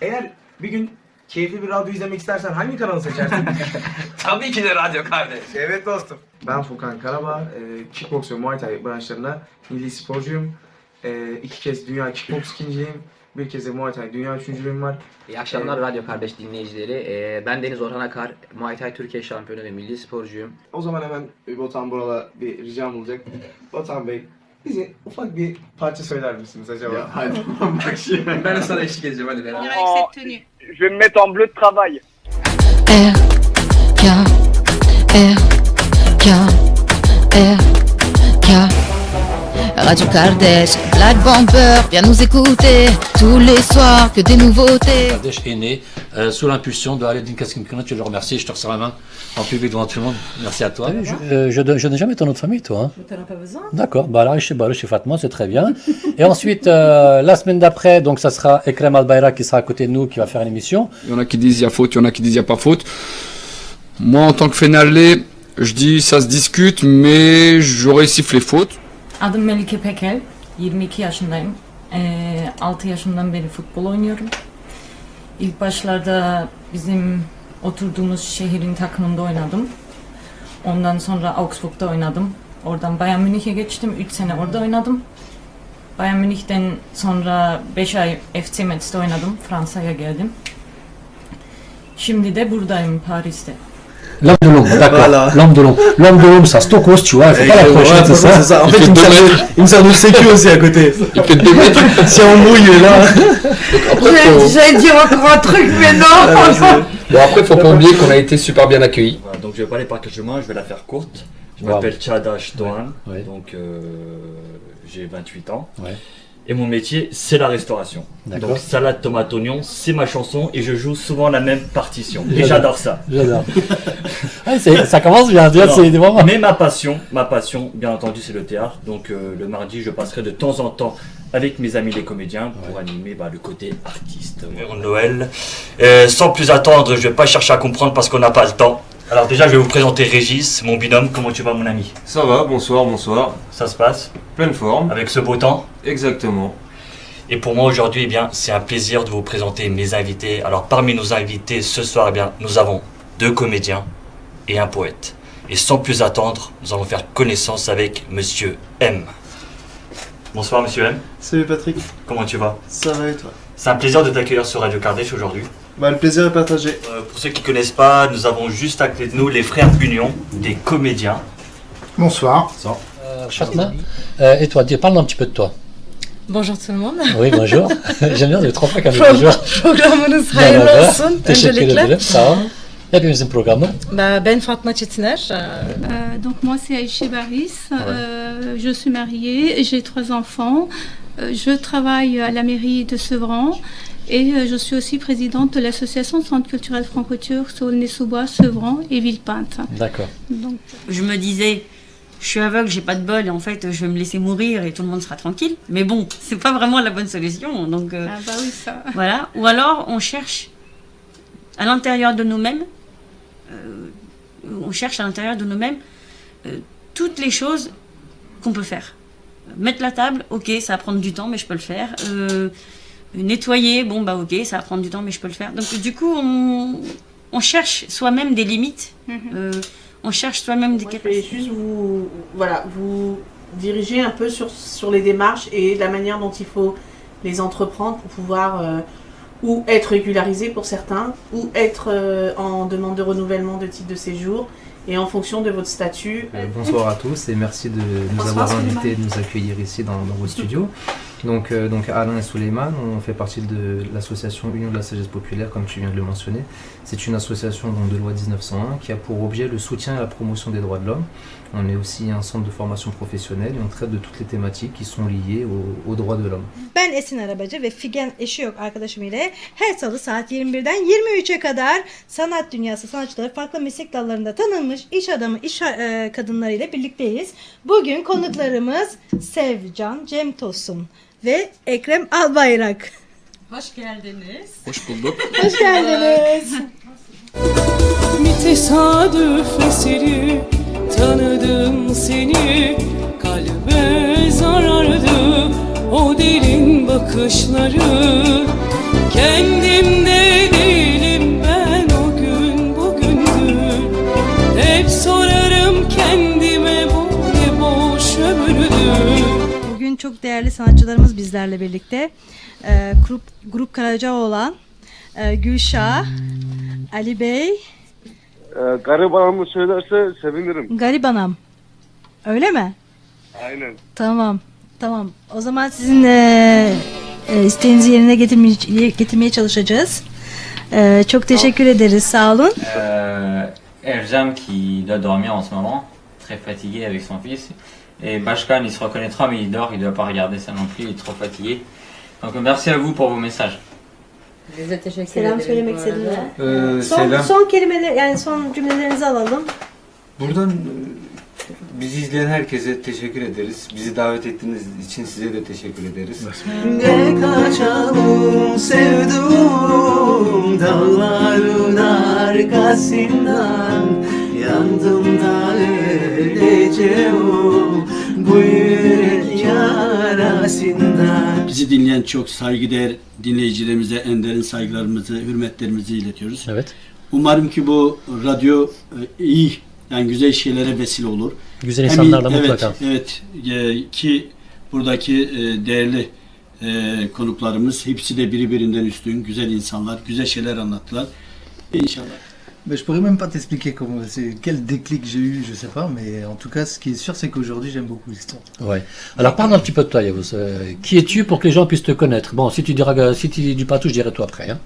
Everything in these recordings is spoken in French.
Eğer bir gün keyifli bir radyo izlemek istersen hangi kanalı seçersin? Tabii ki de radyo kardeş. Evet dostum. Ben Furkan Karabağ. Kickbox ve Muay Thai branşlarında milli sporcuyum. 2 kez dünya kickbox ikinciyim. Bir kez de Muay Thai dünya üçüncülüğüm var. İyi akşamlar radyo kardeş dinleyicileri. Ben Deniz Orhan Akar, Muay Thai Türkiye şampiyonu ve milli sporcuyum. O zaman hemen Batuhan Boral'a bir ricam olacak. Batuhan Bey, bize ufak bir parça söyler misiniz acaba? Ya hadi bak şimdi. Ben de sana eşlik edeceğim hadi beraber. Je vais me mettre en bleu de travail. R, K, R, K, R, K. Radio Kardeş, Black Bomber, viens nous écouter tous les soirs, que des nouveautés. Kardeş est né sous l'impulsion de Aladin Kaskim-Kınat. Je le remercie, je te resserre la main en public devant tout le monde. Merci à toi. Je n'ai jamais ton nom de famille, toi. Hein. Tu n'en as pas besoin. D'accord, bah là, Baruch et Fatma, c'est très bien. Et ensuite, la semaine d'après, donc ça sera Ekrem Albayrak qui sera à côté de nous, qui va faire une émission. Il y en a qui disent il y a faute, il y en a qui disent il n'y a pas faute. Moi, en tant que Fenerli, je dis ça se discute, mais j'aurais sifflé faute. Adım Melike Pekel, 22 yaşındayım. 6 yaşından beri futbol oynuyorum. İlk başlarda bizim oturduğumuz şehrin takımında oynadım. Ondan sonra Augsburg'da oynadım. Oradan Bayern Münih'e geçtim. 3 sene orada oynadım. Bayern Münih'ten sonra 5 ay FC Metz'te oynadım. Fransa'ya geldim. Şimdi de buradayım Paris'te. L'homme de l'ombre, d'accord. Voilà. L'homme de l'ombre. L'homme de l'ombre, ça, Stokos, tu vois, il faut pas l'approcher, Ouais, c'est ça. En fait, il me sert de sécu aussi à côté. Il fait 2 mètres. Si on mouille là. J'allais dire encore un truc, mais non. Bon, après, faut pas oublier qu'on a été super bien accueillis. Voilà, donc je vais parler par quelques mots, je vais la faire courte. Je m'appelle Chadash Dohan, Ouais. donc j'ai 28 ans. Ouais. Et mon métier, c'est la restauration. D'accord. Donc salade, tomate, oignon, c'est ma chanson et je joue souvent la même partition. Et j'adore ça. J'adore. Ah, ça commence bien, Alors, c'est vraiment... mais ma passion, bien entendu, c'est le théâtre. Donc le mardi, je passerai de temps en temps avec mes amis les comédiens pour animer le côté artiste. Noël. Sans plus attendre, je vais pas chercher à comprendre parce qu'on n'a pas le temps. Alors déjà, je vais vous présenter Régis, mon binôme. Comment tu vas, mon ami? Ça va, bonsoir, bonsoir. Ça se passe? Pleine forme. Avec ce beau temps? Exactement. Et pour moi aujourd'hui, c'est un plaisir de vous présenter mes invités. Alors parmi nos invités ce soir, nous avons 2 comédiens et un poète. Et sans plus attendre, nous allons faire connaissance avec Monsieur M. Bonsoir Monsieur M. Salut Patrick. Comment tu vas? Ça va et toi? C'est un plaisir de t'accueillir sur Radio Kardesh aujourd'hui. Le plaisir est partagé. Pour ceux qui ne connaissent pas, nous avons juste à côté de nous les frères Union, des comédiens. Bonsoir. Fatma, et toi, parle un petit peu de toi. Bonjour tout le monde. Oui, bonjour. J'aime bien, il y a 3 fois qu'elle dit bonjour. Programınız hayırlı olsun. Teşekkür Öncelikle. ederim, sağ ol. Hepimizin programı. Ben Fatma Çetiner. Donc moi c'est Aïché Baris, je suis mariée, j'ai 3 enfants, je travaille à la mairie de Sevran et je suis aussi présidente de l'association Centre culturel franco-turc Saulnay-sous-Bois, Sevran et Villepinte. D'accord. Donc, je me disais, je suis aveugle, j'ai pas de bol et en fait je vais me laisser mourir et tout le monde sera tranquille. Mais bon, c'est pas vraiment la bonne solution. Donc ah bah oui ça. Voilà. Ou alors on cherche à l'intérieur de nous-mêmes, toutes les choses qu'on peut faire. Mettre la table, ok, ça va prendre du temps, mais je peux le faire. Nettoyer, ok, ça va prendre du temps, mais je peux le faire. Donc du coup, on cherche soi-même des limites. On cherche soi-même des capacités. Je vais juste vous diriger un peu sur les démarches et la manière dont il faut les entreprendre pour pouvoir ou être régularisé pour certains, ou être en demande de renouvellement de titre de séjour, et en fonction de votre statut. Bonsoir à tous et merci de nous avoir invités, de nous accueillir ici dans vos studios. Donc Alain et Souleymane, on fait partie de l'association Union de la Sagesse Populaire, comme tu viens de le mentionner. C'est une association de loi 1901 qui a pour objet le soutien et la promotion des droits de l'homme. On est aussi un centre de formation professionnelle et on traite de toutes les thématiques qui sont liées aux droits de l'homme. Ben Esin Arabacı ve Figen eşi yok arkadaşım ile her salı saat 21'den 23'e kadar sanat dünyası sanatçıları farklı meslek dallarında tanınmış iş adamı, iş kadınları ile birlikteyiz. Bugün konuklarımız Sevcan Cem Tosun ve Ekrem Albayrak. Hoş geldiniz. Hoş bulduk. Hoş geldiniz. Bir tesadüf eseri tanıdım seni, kalbe zarardı o derin bakışları, kendim değerli sanatçılarımız bizlerle birlikte. Grup Karacaoğlan, Gülşah, Ali Bey. Garibanamı söylerse sevinirim. Garibanam. Öyle mi? Aynen. Tamam. O zaman sizin isteğinizi yerine getirmeye çalışacağız. Çok teşekkür ederiz. Sağ olun. Erjam qui doit dormir en ce moment, très fatigué avec son fils. Et Başkan, il se reconnaîtra mais il dort, il doit pas regarder ça non plus, il est trop fatigué. Donc merci à vous pour vos messages. Bize teşekkür Selam ederim söylemek bu istedin arada. mi? Selam. Son kelimeler, yani son cümlelerinizi alalım. Buradan bizi izleyen herkese teşekkür ederiz. Bizi davet ettiğiniz için size de teşekkür ederiz. Ne kaçalım sevduğum dağların arkasından, yandım da öleceğim bu yürek yarasından. Bizi dinleyen çok saygıdeğer dinleyicilerimize en derin saygılarımızı, hürmetlerimizi iletiyoruz. Evet. Umarım ki bu radyo iyi, yani güzel şeylere vesile olur. Güzel insanlarla mutlaka. Evet, ki buradaki değerli konuklarımız hepsi de birbirinden üstün, güzel insanlar, güzel şeyler anlattılar. İnşallah. Mais je pourrais même pas t'expliquer quel déclic j'ai eu, je sais pas, mais en tout cas, ce qui est sûr, c'est qu'aujourd'hui, j'aime beaucoup l'histoire. Ouais. Alors parle un petit peu de toi, Yavuz. Qui es-tu pour que les gens puissent te connaître? Bon, si tu dis pas tout, je dirai toi après. Hein.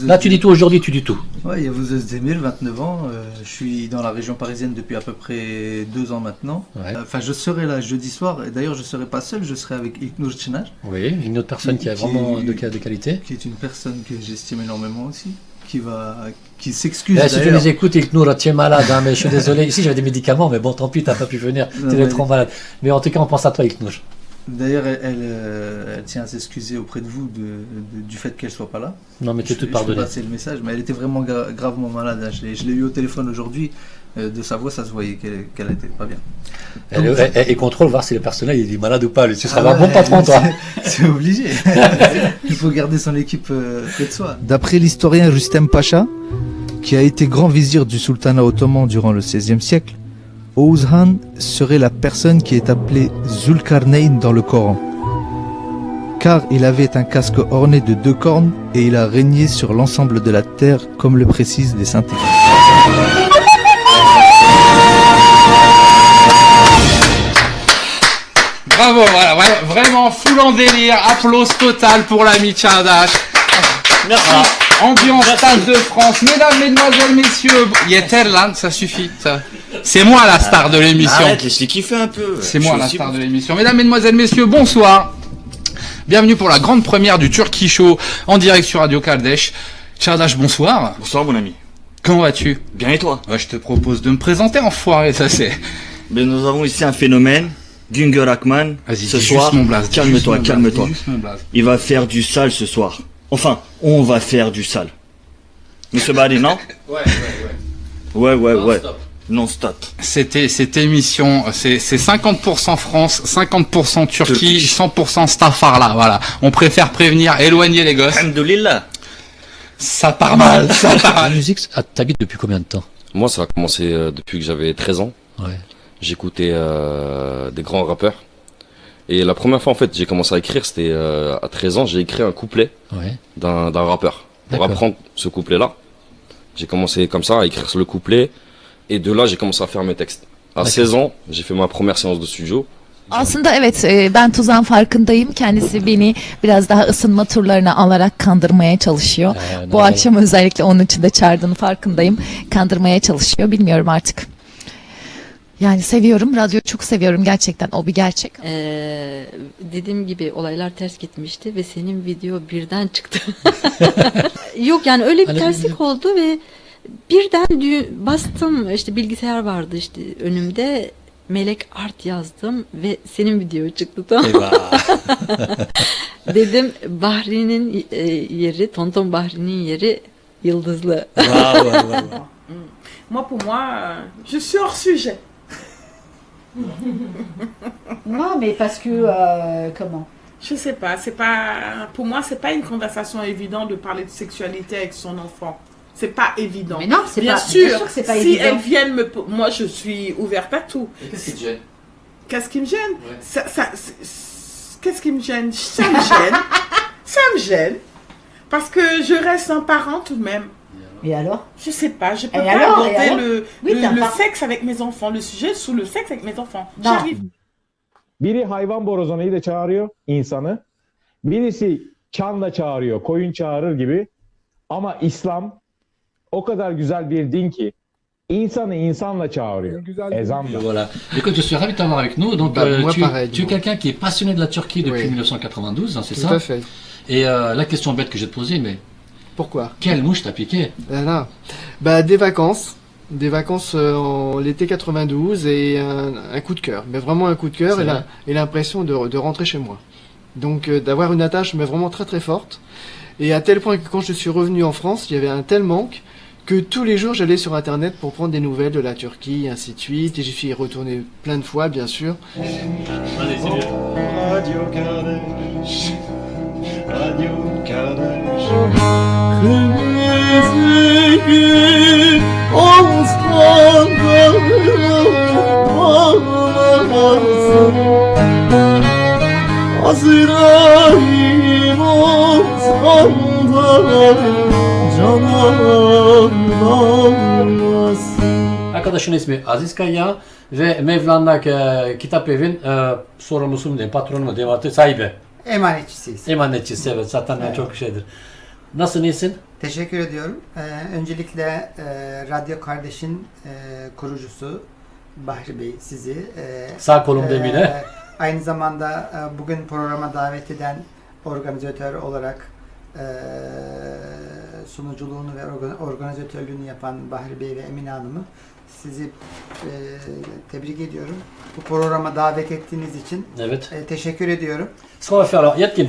Là, tu dis tout aujourd'hui, tu dis tout. Ouais, Yavuz Özdemir, 29 ans. Je suis dans la région parisienne depuis à peu près 2 ans maintenant. Ouais. Enfin, je serai là jeudi soir. Et d'ailleurs, je serai pas seul, je serai avec İlknur Çınar. Oui, une autre personne qui a vraiment de qualité. Qui est une personne que j'estime énormément aussi. Qui s'excuse. Si tu les écoutes, Ilknur, tu es malade, hein, mais je suis désolé. Ici, j'avais des médicaments, mais bon, tant pis, t'as pas pu venir. Tu es trop malade. Mais en tout cas, on pense à toi, Ilknur. D'ailleurs, elle tient à s'excuser auprès de vous du fait qu'elle soit pas là. Non, mais tu es tout pardonné. C'est le message, mais elle était vraiment gravement malade. Hein. Je l'ai eu au téléphone aujourd'hui. De sa voix, ça se voyait qu'elle était pas bien. Elle contrôle voir si le personnel il est malade ou pas. Lui, tu seras un bon patron, toi. C'est obligé. Il faut garder son équipe près de soi. D'après l'historien Rustem Pacha, qui a été grand vizir du sultanat ottoman durant le XVIe siècle, Oğuzhan serait la personne qui est appelée Zulkarneyn dans le Coran. Car il avait un casque orné de 2 cornes et il a régné sur l'ensemble de la terre, comme le précisent les saintes écritures. Bravo, voilà, vraiment full en délire, applause total pour l'ami Çağdaş. Merci. Voilà. Ambiance Stade de France, mesdames, mesdemoiselles, messieurs, Yeterland, ça suffit. Ça. C'est moi la star de l'émission. Arrête, laisse-les kiffer un peu. C'est moi la star de l'émission. Mesdames, mesdemoiselles, messieurs, bonsoir. Bienvenue pour la grande première du Turkey Show en direct sur Radio Kardeş. Çağdaş, bonsoir. Bonsoir mon ami. Comment vas-tu? Bien et toi? Ouais, je te propose de me présenter, enfoiré, ça c'est... Mais nous avons ici un phénomène, Güngör Akman. Ce soir, calme-toi, calme-toi. Il va faire du sale ce soir. Enfin, on va faire du sale. Monsieur Bari, non? Ouais. Non-stop. Cette émission, c'est 50% France, 50% Turquie, 100% Stafarla, voilà. On préfère prévenir, éloigner les gosses. Alhamdoulilah. Ça part mal, ça part mal. La musique, t'habites depuis combien de temps? Moi, ça a commencé depuis que j'avais 13 ans. Ouais. J'écoutais des grands rappeurs. Et la première fois, en fait, j'ai commencé à écrire, c'était à 13 ans, j'ai écrit un couplet d'un rappeur. Pour apprendre ce couplet-là, j'ai commencé comme ça à écrire le couplet. Et de là, j'ai commencé à faire mes textes. À 16 ans, j'ai fait ma première séance de studio. Aslında evet ben tuzağın farkındayım. Kendisi beni biraz daha ısınma turlarına alarak kandırmaya çalışıyor. Bu akşam özellikle onun için de çağırdığını farkındayım. Kandırmaya çalışıyor. Bilmiyorum artık. Yani seviyorum. Radyoyu çok seviyorum gerçekten. O bir gerçek. Dediğim gibi olaylar ters gitmişti ve senin video birden çıktı. Yok yani öyle bir terslik oldu ve birden bastım, işte bilgisayar vardı işte önümde, Melek Art yazdım ve senin video çıktı, tamam. Dedim Bahri'nin yeri, Tonton Bahri'nin yeri yıldızlı. Moi pour moi, je suis hors sujet. Non mais parce que comment? Je sais pas, c'est pas, pour moi c'est pas une conversation évidente de parler de sexualité avec son enfant. C'est pas évident. Mais non, c'est bien pas sûr. Bien sûr que c'est pas si évident. elles viennent moi je suis ouverte à tout. Qu'est-ce qui te gêne? Qu'est-ce qui me gêne? qu'est-ce qui me gêne? Ça me gêne. Ça me gêne. Parce que je reste un parent tout de même. Et alors? Je sais pas, je peux Et pas alors, aborder le parent. sexe avec mes enfants, le sujet sous le sexe avec mes enfants. J'arrive. Biri hayvan borazanıyla çağırıyor insanı. Birisi çanla çağırıyor, koyun çağırır gibi. Ama İslam o kadar güzel bir din ki insanı insanla çağırıyor. Ezanla. Voilà. Écoute, je suis ravi de t'avoir avec nous. Donc, moi, tu, pareil, tu es quelqu'un qui est passionné de la Turquie depuis Oui. 1992, hein, c'est Tout ça? à fait. Et la question bête que je vais te poser, mais pourquoi? Quelle mouche t'a piqué? Voilà. Bah, des vacances en l'été 92 et un coup de cœur, mais vraiment un coup de cœur et l'impression de rentrer chez moi. Donc d'avoir une attache mais vraiment très très forte. Et à tel point que quand je suis revenu en France, il y avait un tel manque que tous les jours j'allais sur internet pour prendre des nouvelles de la Turquie, et ainsi de suite. Et j'y suis retourné plein de fois, bien sûr. Allez, c'est bien. Radio Kardeş, Radio Kardeş. Kırmızı gül olsan da olmazsın. Azrail olsan da canan olmazsın. Arkadaşın ismi Aziz Kaya ve Mevlana Kitap Evin sorumlusu mu diyeyim, patronu mu diyeyim, artık sahibi. Emanetçisiyiz. Emanetçisi, evet, zaten Evet. çok şeydir. Nasılsın, iyisin? Teşekkür ediyorum. Öncelikle Radyo Kardeş'in kurucusu Bahri Bey sizi. Sağ kolum demine. Aynı zamanda bugün programa davet eden organizatör olarak sunuculuğunu ve organizatörlüğünü yapan Bahri Bey ve Emine Hanım'ı sizi tebrik ediyorum. Bu programa davet ettiğiniz için teşekkür ediyorum. Ce qu'on va faire alors, Yatkin,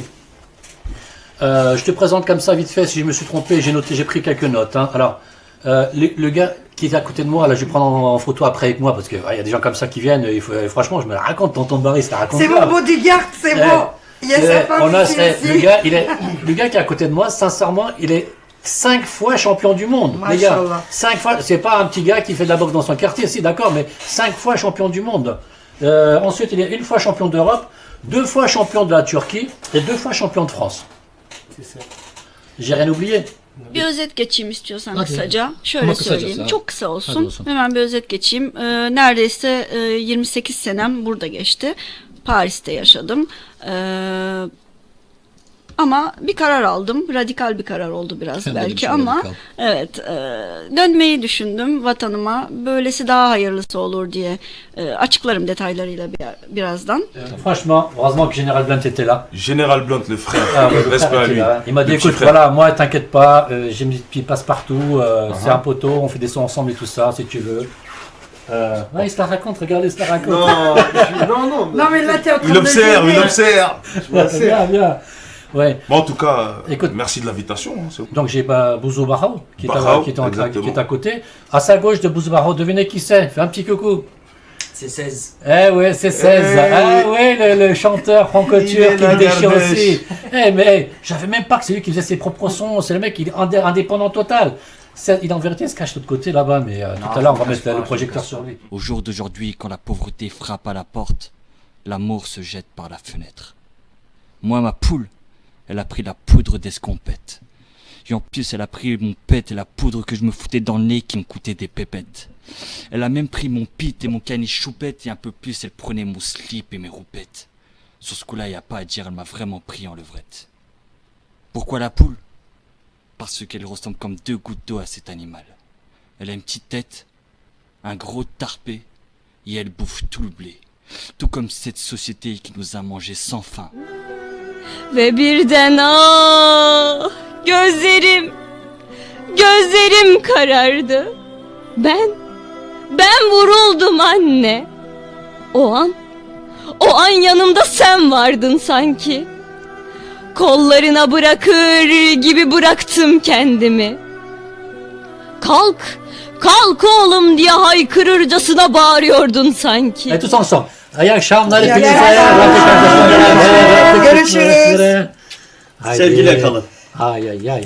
je te présente comme ça vite fait, si je me suis trompé, j'ai pris quelques notes. Hein. Alors, le gars qui est à côté de moi, là je vais prendre en photo après avec moi, parce qu'il y a des gens comme ça qui viennent, franchement je me la raconte, tonton Barry, ça raconte. C'est mon bodyguard, c'est bon. Il y a sa femme ici aussi. Le gars qui est à côté de moi, sincèrement, il est 5 fois champion du monde, les gars. 5 fois, c'est pas un petit gars qui fait de la boxe dans son quartier, si d'accord, mais 5 fois champion du monde. Ensuite, il est 1 fois champion d'Europe, 2 fois champion de la Turquie et 2 fois champion de France. J'ai rien oublié. Bir özet geçeyim istiyorsan Hadi. kısaca. Şöyle Ama kısacası, söyleyeyim. ha. Çok kısa Hadi olsun. olsun. Hemen bir özet geçeyim. Neredeyse 28 senem burada geçti. Paris'te yaşadım. Ama bir karar aldım. Radikal bir karar oldu biraz Hem de belki bir şey ama radikal. evet dönmeyi düşündüm vatanıma. Böylesi daha hayırlısı olur diye açıklarım detaylarıyla birazdan. Franchement, heureusement que Général Blunt était là. Général Blunt, le frère, Ah, ouais, le respect frère à était lui. là. Il m'a dit Le petit écoute, frère. voilà, moi t'inquiète pas, j'ai mis des petits passe-partout, c'est un poteau, on fait des sons ensemble et tout ça, si tu veux. Ouais, il se la raconte, regardez, il se la raconte. Non, mais là, t'es en train Il de observe, gêner. il observe. Bien, bien. Ouais. Bon, en tout cas, Écoute, merci de l'invitation. Hein, c'est bon. Donc j'ai Bouzou Barao qui, Barao, qui exactement. est à côté. À sa gauche de Bouzou Barao, devinez qui c'est? Fais un petit coucou. C'est 16. Eh ouais, c'est 16. Ah ouais, le chanteur franco-turc qui me déchire aussi. Eh mais j'avais même pas que c'est lui qui faisait ses propres sons. C'est le mec, il est indépendant total. Il en vérité se cache de l'autre côté là-bas, mais tout à l'heure on va mettre le projecteur sur lui. Au jour d'aujourd'hui, quand la pauvreté frappe à la porte, l'amour se jette par la fenêtre. Moi, ma poule, elle a pris la poudre d'escompette. Et en plus, elle a pris mon pet et la poudre que je me foutais dans le nez qui me coûtait des pépettes. Elle a même pris mon pit et mon caniche choupette et un peu plus, elle prenait mon slip et mes roupettes. Sur ce coup-là, y a pas à dire, elle m'a vraiment pris en levrette. Pourquoi la poule? Parce qu'elle ressemble comme 2 gouttes d'eau à cet animal. Elle a une petite tête, un gros tarpé, et elle bouffe tout le blé. Tout comme cette société qui nous a mangé sans faim. Ve birden gözlerim karardı. Ben vuruldum anne. O an yanımda sen vardın sanki. Kollarına bırakır gibi bıraktım kendimi. Kalk oğlum diye haykırırcasına bağırıyordun sanki. Et tous ensemble. İyi akşamlar İyi hepinize. akşamlar. Görüşürüz. Sevgiyle kalın. Ay ay ay.